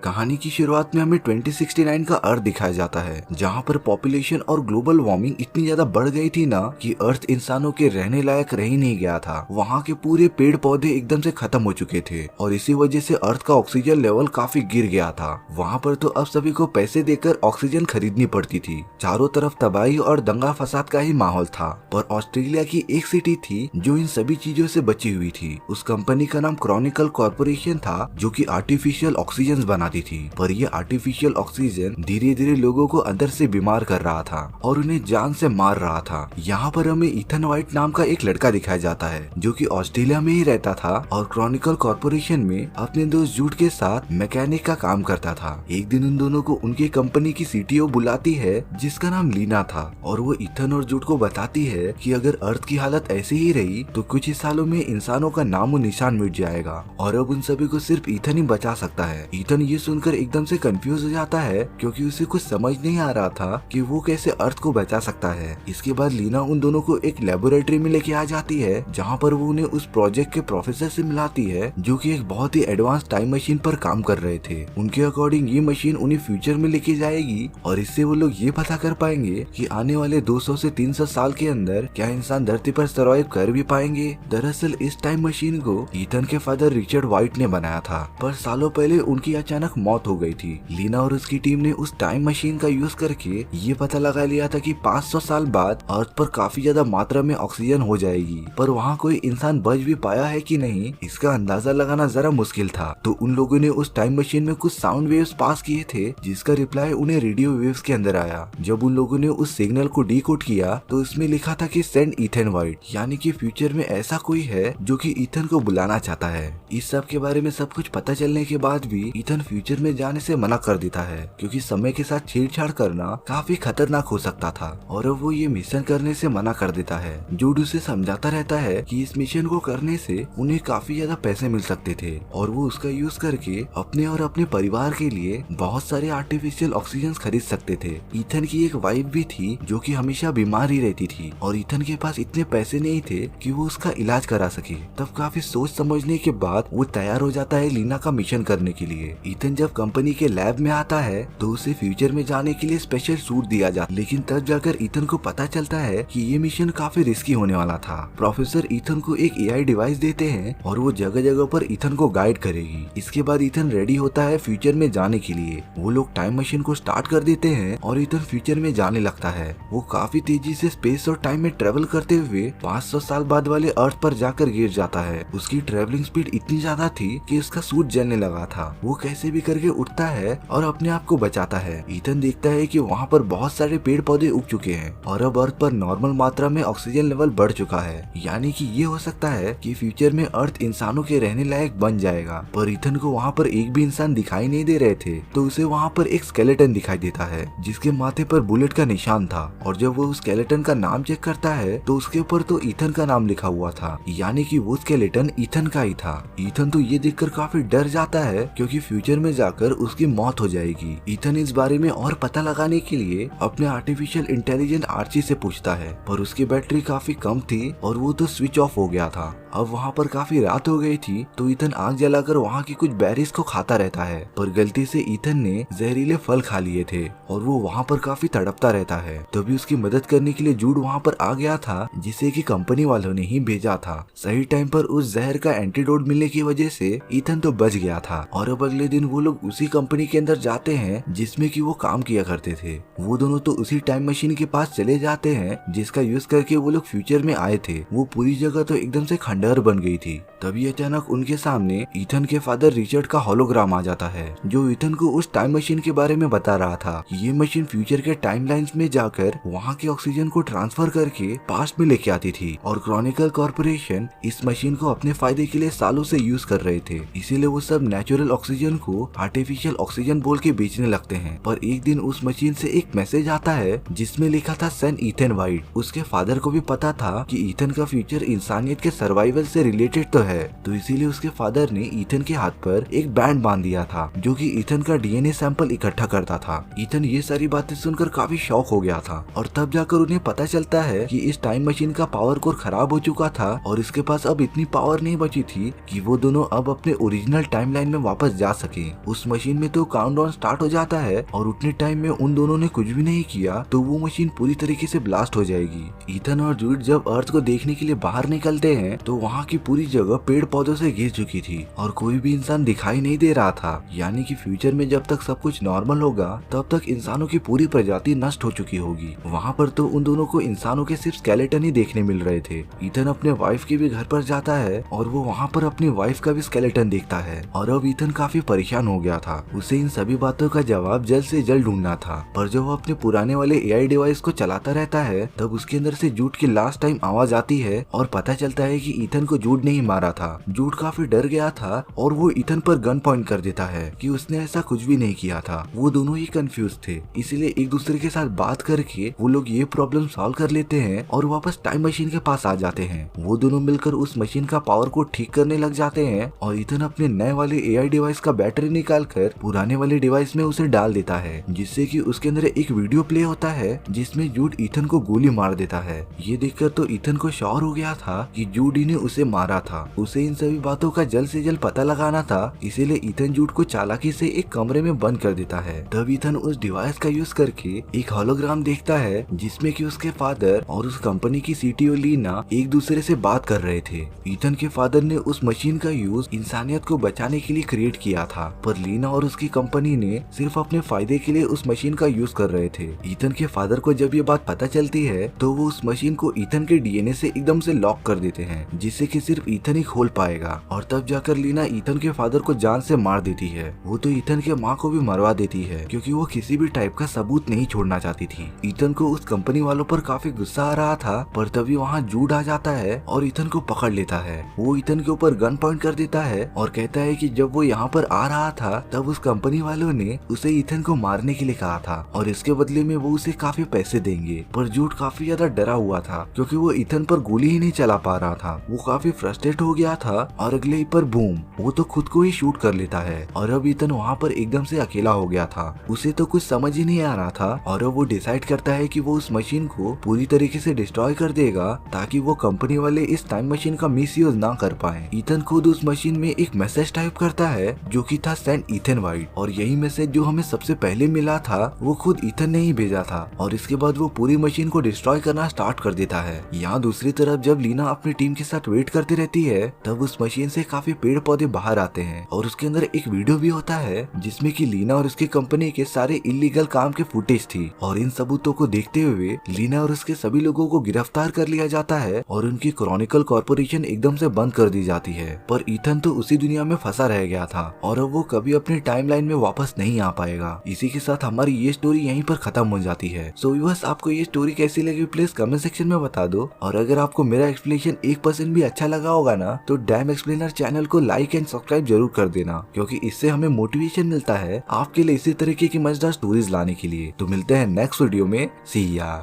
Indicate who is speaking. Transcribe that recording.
Speaker 1: कहानी की शुरुआत में हमें 2069 का अर्थ दिखाया जाता है, जहाँ पर पॉपुलेशन और ग्लोबल वार्मिंग इतनी ज्यादा बढ़ गई थी ना कि अर्थ इंसानों के रहने लायक रह ही नहीं गया था। वहाँ के पूरे पेड़ पौधे एकदम से खत्म हो चुके थे और इसी वजह से अर्थ का ऑक्सीजन लेवल काफी गिर गया था। वहाँ पर तो अब सभी को पैसे देकर ऑक्सीजन खरीदनी पड़ती थी। चारों तरफ तबाही और दंगा फसाद का ही माहौल था। पर ऑस्ट्रेलिया की एक सिटी थी जो इन सभी चीजों से बची हुई थी। उस कंपनी का नाम क्रॉनिकल कॉर्पोरेशन था, जो कि आर्टिफिशियल ऑक्सीजन बनाती थी। पर ये आर्टिफिशियल ऑक्सीजन धीरे धीरे लोगों को अंदर से बीमार कर रहा था और उन्हें जान से मार रहा था। यहाँ पर हमें ईथन वाइट नाम का एक लड़का दिखाया जाता है, जो कि ऑस्ट्रेलिया में ही रहता था और क्रॉनिकल कॉर्पोरेशन में अपने दोस्त जूड के साथ मैकेनिक का काम करता था। एक दिन उन दोनों को उनकी कंपनी की सीटीओ बुलाती है, जिसका नाम लीना था, और वो ईथन और जूड को बताती है कि अगर अर्थ की हालत ऐसी ही रही तो कुछ ही सालों में इंसानों का नामो निशान मिट जाएगा और अब उन सभी को सिर्फ ईथन ही बचा सकता है। ईथन ये सुनकर एकदम से कंफ्यूज हो जाता है, क्योंकि उसे कुछ समझ नहीं आ रहा था कि वो कैसे अर्थ को बचा सकता है। इसके बाद लीना उन दोनों को एक लेबोरेटरी में लेके आ जाती है, जहाँ पर वो उन्हें उस प्रोजेक्ट के प्रोफेसर से मिलाती है, जो कि एक बहुत ही एडवांस टाइम मशीन पर काम कर रहे थे। उनके अकॉर्डिंग ये मशीन उन्हें फ्यूचर में लेके जाएगी और इससे वो लोग ये पता कर पाएंगे कि आने वाले 200 से 300 साल के अंदर क्या इंसान धरती पर सर्वाइव कर भी पाएंगे। दरअसल इस टाइम मशीन को ईथन के फादर रिचर्ड वाइट ने बनाया था, पर सालों पहले उनकी अचानक मौत हो गई थी। लीना और उसकी टीम ने उस टाइम मशीन का यूज करके ये पता लगा लिया था कि 500 साल बाद अर्थ पर काफी ज्यादा मात्रा में ऑक्सीजन हो जाएगी, पर वहाँ कोई इंसान बच भी पाया है कि नहीं, इसका अंदाजा लगाना जरा मुश्किल था। तो उन लोगों ने उस टाइम मशीन में कुछ साउंड वेव्स पास किए थे, जिसका रिप्लाई उन्हें रेडियो वेव्स के अंदर आया। जब उन लोगों ने उस सिग्नल को डीकोड किया तो इसमें लिखा था कि सेंड ईथन वाइट, यानी कि फ्यूचर में ऐसा कोई है जो कि ईथन को बुलाना चाहता है। इस सब के बारे में सब कुछ पता चलने के बाद भी ईथन फ्यूचर में जाने से मना कर देता है, क्योंकि समय के साथ छेड़छाड़ करना काफी खतरनाक हो सकता था और अब वो ये मिशन करने से मना कर देता है। जूड उसे समझाता रहता है कि इस मिशन को करने से उन्हें काफी ज्यादा पैसे मिल सकते थे और वो उसका यूज करके अपने और अपने परिवार के लिए बहुत सारे आर्टिफिशियल ऑक्सीजन खरीद सकते थे। ईथन की एक वाइफ भी थी जो कि हमेशा बीमार ही रहती थी और ईथन के पास इतने पैसे नहीं थे कि वो उसका इलाज करा सके। तब काफी सोच समझने के बाद वो तैयार हो जाता है लीना का मिशन करने के लिए। ईथन जब कंपनी के लैब में आता है तो उसे फ्यूचर में जाने के लिए स्पेशल सूट दिया जाता, लेकिन तब जाकर ईथन को पता चलता है कि ये मिशन काफी रिस्की होने वाला था। प्रोफेसर ईथन को एक एआई डिवाइस देते हैं और वो जगह जगह पर ईथन को गाइड करेगी। इसके बाद ईथन रेडी होता है फ्यूचर में जाने के लिए। वो लोग टाइम मशीन को स्टार्ट कर देते हैं और ईथन फ्यूचर में जाने लगता है। वो काफी तेजी से स्पेस और टाइम में ट्रेवल करते हुए 500 साल बाद वाले अर्थ पर जाकर गिर जाता है। उसकी ट्रेवलिंग स्पीड इतनी ज्यादा थी कि उसका सूट जलने लगा था। वो कैसे भी करके उठता है और अपने आप को बचाता है। ईथन देखता है कि वहाँ पर बहुत सारे पेड़ पौधे उग चुके हैं और अब अर्थ पर नॉर्मल मात्रा में ऑक्सीजन लेवल बढ़ चुका है, यानी कि ये हो सकता है कि फ्यूचर में अर्थ इंसानों के रहने लायक बन जाएगा। पर ईथन को वहाँ पर एक भी इंसान दिखाई नहीं दे रहे थे, तो उसे वहाँ पर एक स्केलेटन दिखाई देता है, जिसके माथे पर बुलेट का निशान था। और जब वो उस स्केलेटन का नाम चेक करता है तो उसके ऊपर तो ईथन का नाम लिखा हुआ था, यानी कि वो स्केलेटन ईथन का ही था। ईथन तो ये देखकर काफी डर जाता है, क्योंकि फ्यूचर में जाकर उसकी मौत हो जाएगी। ईथन इस बारे में और पता लगाने के लिए अपने आर्टिफिशियल इंटेलिजेंट आर्ची से पूछता है, पर उसकी बैटरी काफी कम थी और वो तो स्विच ऑफ हो गया था। अब वहाँ पर काफी रात हो गई थी, तो ईथन आग जलाकर वहाँ की कुछ बेरीज को खाता रहता है, पर गलती से ईथन ने जहरीले फल खा लिए थे और वो वहाँ पर काफी तड़पता रहता है। तभी उसकी मदद करने के लिए जूड वहाँ पर आ गया था, जिसे कि कंपनी वालों ने ही भेजा था। सही टाइम पर उस जहर का एंटीडोट मिलने की वजह से ईथन तो बच गया था और अब अगले दिन वो लोग उसी कंपनी के अंदर जाते हैं जिसमें कि वो काम किया करते थे। वो दोनों तो उसी टाइम मशीन के पास चले जाते हैं जिसका यूज करके वो लोग फ्यूचर में आए थे। वो पूरी जगह तो एकदम से खंडहर बन गई थी। तभी अचानक उनके सामने ईथन के फादर रिचर्ड का होलोग्राम आ जाता है, जो ईथन को उस टाइम मशीन के बारे में बता रहा था। ये मशीन फ्यूचर के टाइमलाइंस में जाकर वहाँ के ऑक्सीजन को ट्रांसफर करके पास्ट में लेके आती थी और क्रॉनिकल कॉर्पोरेशन इस मशीन को अपने फायदे के लिए सालों से यूज कर रहे थे। इसीलिए वो सब नेचुरल ऑक्सीजन को आर्टिफिशियल ऑक्सीजन बोल के बेचने लगते हैं। पर एक दिन उस मशीन से एक मैसेज आता है जिसमें लिखा था सेंड ईथन वाइट। उसके फादर को भी पता था कि ईथन का फ्यूचर इंसानियत के सर्वाइवल सर्वाइवल से रिलेटेड तो है, तो इसीलिए उसके फादर ने ईथन के हाथ पर एक बैंड बांध दिया था जो कि ईथन का डीएनए सैंपल इकट्ठा करता था। ईथन ये सारी बातें सुनकर काफी शॉक हो गया था और तब जाकर उन्हें पता चलता है कि इस टाइम मशीन का पावर कोर खराब हो चुका था और इसके पास अब इतनी पावर नहीं बची थी कि वो दोनों अब अपने ओरिजिनल टाइमलाइन में वापस जा सके। उस मशीन में तो काउंटडाउन स्टार्ट हो जाता है और उतने टाइम में उन दोनों ने कुछ भी नहीं किया तो वो मशीन पूरी तरीके से ब्लास्ट हो जाएगी। ईथन और जूड जब अर्थ को देखने के लिए बाहर निकलते हैं तो वहाँ की पूरी जगह पेड़ पौधों से घिर चुकी थी और कोई भी इंसान दिखाई नहीं दे रहा था, यानी कि फ्यूचर में जब तक सब कुछ नॉर्मल होगा तब तक इंसानों की पूरी प्रजाति नष्ट हो चुकी होगी। वहाँ पर तो उन दोनों को इंसानों के सिर्फ स्केलेटन ही देखने मिल रहे थे। ईथन अपने वाइफ के भी घर पर जाता है और वो वहाँ पर अपनी वाइफ का भी स्केलेटन देखता है और अब ईथन काफी परेशान हो गया था। उसे इन सभी बातों का जवाब जल्द से जल्द ढूंढना था, पर जब वो अपने पुराने वाले एआई डिवाइस को चलाता रहता है तब उसके अंदर से जूड की लास्ट टाइम आवाज आती है और पता चलता है कि ईथन को जूड ने ही मारा था। जूड काफी डर गया था और वो ईथन पर गन पॉइंट कर देता है कि उसने ऐसा कुछ भी नहीं किया था। वो दोनों ही कंफ्यूज थे, इसीलिए एक दूसरे के साथ बात करके वो लोग ये प्रॉब्लम सॉल्व कर लेते हैं और वापस टाइम मशीन के पास आ जाते हैं। वो दोनों मिलकर उस मशीन का पावर को ठीक करने लग जाते हैं और ईथन अपने नए वाले एआई डिवाइस का बैटरी निकालकर पुराने वाले डिवाइस में उसे डाल देता है, जिससे कि उसके अंदर एक वीडियो प्ले होता है जिसमें जूड ईथन को गोली मार देता है। ये देखकर तो ईथन को श्योर हो गया था कि जूड ही ने उसे मारा था। उसे इन सभी बातों का जल्द से जल्द पता लगाना था, इसीलिए ईथन जूड को चालाकी से एक कमरे में बंद कर देता है। तब ईथन उस डिवाइस का यूज करके एक होलोग्राम देखता है जिसमें कि उसके फादर और उस कंपनी की सीटीओ लीना एक दूसरे से बात कर रहे थे। ईथन के फादर ने उस मशीन का यूज इंसानियत को बचाने के लिए क्रिएट किया था, पर लीना और उसकी कंपनी ने सिर्फ अपने फायदे के लिए उस मशीन का यूज कर रहे थे। ईथन के फादर को जब ये बात पता चलती है तो वो उस मशीन को ईथन के डीएनए से एकदम से लॉक कर देते हैं, जिससे कि सिर्फ ईथन ही खोल पाएगा। और तब जाकर लीना ईथन के फादर को जान से मार देती है। वो तो ईथन के माँ को भी मरवा देती है क्योंकि वो किसी भी टाइप का सबूत नहीं छोड़ना चाहती थी। ईथन को उस कंपनी वालों पर काफी गुस्सा आ रहा था, पर तभी वहाँ जूड आ जाता है और ईथन को पकड़ लेता है। वो ईथन के ऊपर गन पॉइंट कर देता है और कहता है कि जब वो यहाँ पर आ रहा था तब उस कंपनी वालों ने उसे ईथन को मारने के लिए कहा था और इसके बदले में वो उसे काफी पैसे देंगे। पर जूड काफी ज्यादा डरा हुआ था क्योंकि वो ईथन पर गोली ही नहीं चला पा रहा था। वो काफी फ्रस्ट्रेट हो गया था और अगले ही पर बूम, वो तो खुद को ही शूट कर लेता है और अब ईथन वहाँ पर एकदम से अकेला हो गया था। उसे तो कुछ समझ ही नहीं आ रहा था और अब वो डिसाइड करता है कि वो उस मशीन को पूरी तरीके से डिस्ट्रॉय कर देगा ताकि वो कंपनी वाले इस टाइम मशीन का मिसयूज ना कर पाए। ईथन खुद उस मशीन में एक मैसेज टाइप करता है जो कि था सेंड ईथन वाइट, और यही मैसेज जो हमें सबसे पहले मिला था वो खुद ईथन ने ही भेजा था। और इसके बाद वो पूरी मशीन को डिस्ट्रॉय करना स्टार्ट कर देता है। यहाँ दूसरी तरफ जब लीना अपनी टीम के साथ वेट करती रहती है तब उस मशीन से काफी पेड़ पौधे बाहर आते हैं और उसके अंदर एक वीडियो भी होता है जिसमें कि लीना और उसकी कंपनी के सारे इलीगल काम के फुटेज थी। और इन सबूतों को देखते हुए लीना और उसके सभी लोगों को गिरफ्तार कर लिया जाता है और उनकी क्रॉनिकल कॉर्पोरेशन एकदम से बंद कर दी जाती है। पर ईथन तो उसी दुनिया में फंसा रह गया था और अब वो कभी अपनी टाइमलाइन में वापस नहीं आ पाएगा। इसी के साथ हमारी ये स्टोरी यहीं पर खत्म हो जाती है। सो व्यूअर्स, आपको ये स्टोरी कैसी लगी प्लीज कमेंट सेक्शन में बता दो, और अगर आपको मेरा एक्सप्लेनेशन 1% भी अच्छा लगा होगा ना तो डैम एक्सप्लेनर चैनल को लाइक एंड सब्सक्राइब जरूर कर देना, क्योंकि इससे हमें मोटिवेशन मिलता है आपके लिए इसी तरीके की मजेदार स्टोरीज लाने के लिए। तो मिलते हैं नेक्स्ट वीडियो में। सी या।